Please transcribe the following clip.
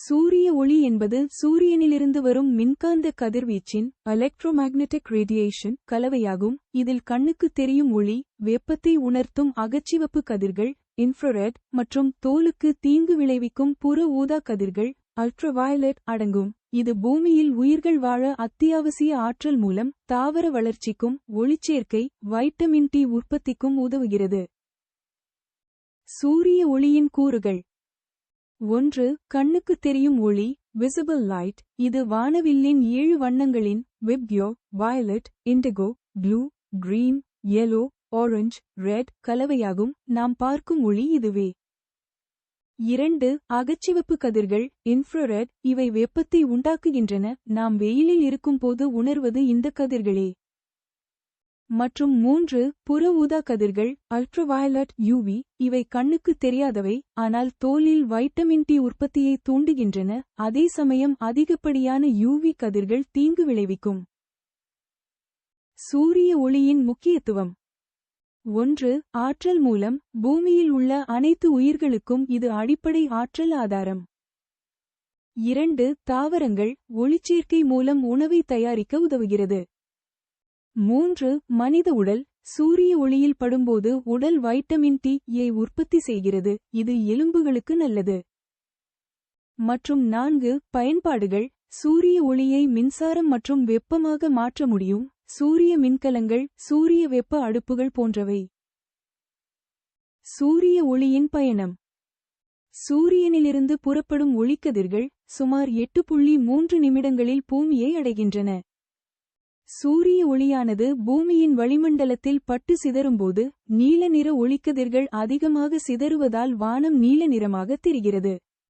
சூரிய ஒளி என்பது சூரியனிலிருந்து வரும் மின்காந்த கதிர்வீச்சின் எலக்ட்ரோமேக்னெட்டிக் ரேடியேஷன் கலவையாகும். இதில் கண்ணுக்கு தெரியும் ஒளி, வெப்பத்தை உணர்த்தும் அகச்சிவப்பு கதிர்கள் இன்ஃப்ராரெட் மற்றும் தோலுக்கு தீங்கு விளைவிக்கும் புற ஊதா கதிர்கள் அல்ட்ராவயலட் அடங்கும். இது பூமியில் உயிர்கள் வாழ அத்தியாவசிய ஆற்றல் மூலம் தாவர வளர்ச்சிக்கும் ஒளிச்சேர்க்கை, வைட்டமின் டி உற்பத்திக்கும் உதவுகிறது. சூரிய ஒளியின் கூறுகள். 1. கண்ணுக்கு தெரியும் ஒளி விசிபிள் லைட். இது வானவில்லின் 7 வண்ணங்களின் விப்யோ, violet, indigo, blue, green, yellow, orange, red கலவையாகும். நாம் பார்க்கும் ஒளி இதுவே. 2. அகச்சிவப்பு கதிர்கள் இன்ஃப்ராரெட். இவை வெப்பத்தை உண்டாக்குகின்றன. நாம் வெயிலில் இருக்கும்போது உணர்வது இந்த கதிர்களே. மற்றும் 3. புற ஊதா கதிர்கள் அல்ட்ராவயலட் யூவி. இவை கண்ணுக்கு தெரியாதவை, ஆனால் தோலில் வைட்டமின் டி உற்பத்தியை தூண்டுகின்றன. அதே சமயம் அதிகப்படியான யூவி கதிர்கள் தீங்கு விளைவிக்கும். சூரிய ஒளியின் முக்கியத்துவம். 1. ஆற்றல் மூலம். பூமியில் உள்ள அனைத்து உயிர்களுக்கும் இது அடிப்படை ஆற்றல் ஆதாரம். 2. தாவரங்கள் ஒளிச்சேர்க்கை மூலம் உணவை தயாரிக்க உதவுகிறது. 3. மனித உடல். சூரிய ஒளியில் படும்போது உடல் வைட்டமின் டி யை உற்பத்தி செய்கிறது. இது எலும்புகளுக்கு நல்லது. மற்றும் 4. பயன்பாடுகள். சூரிய ஒளியை மின்சாரம் மற்றும் வெப்பமாக மாற்ற முடியும். சூரிய மின்கலங்கள், சூரிய வெப்ப அடுப்புகள் போன்றவை. சூரிய ஒளியின் பயணம். சூரியனிலிருந்து புறப்படும் ஒளிக்கதிர்கள் சுமார் 8.3 நிமிடங்களில் பூமியை அடைகின்றன. சூரிய ஒளியானது பூமியின் வளிமண்டலத்தில் பட்டு சிதறும்போது நீல நிற ஒளிக்கதிர்கள் அதிகமாக சிதறுவதால் வானம் நீல நிறமாக தெரிகிறது.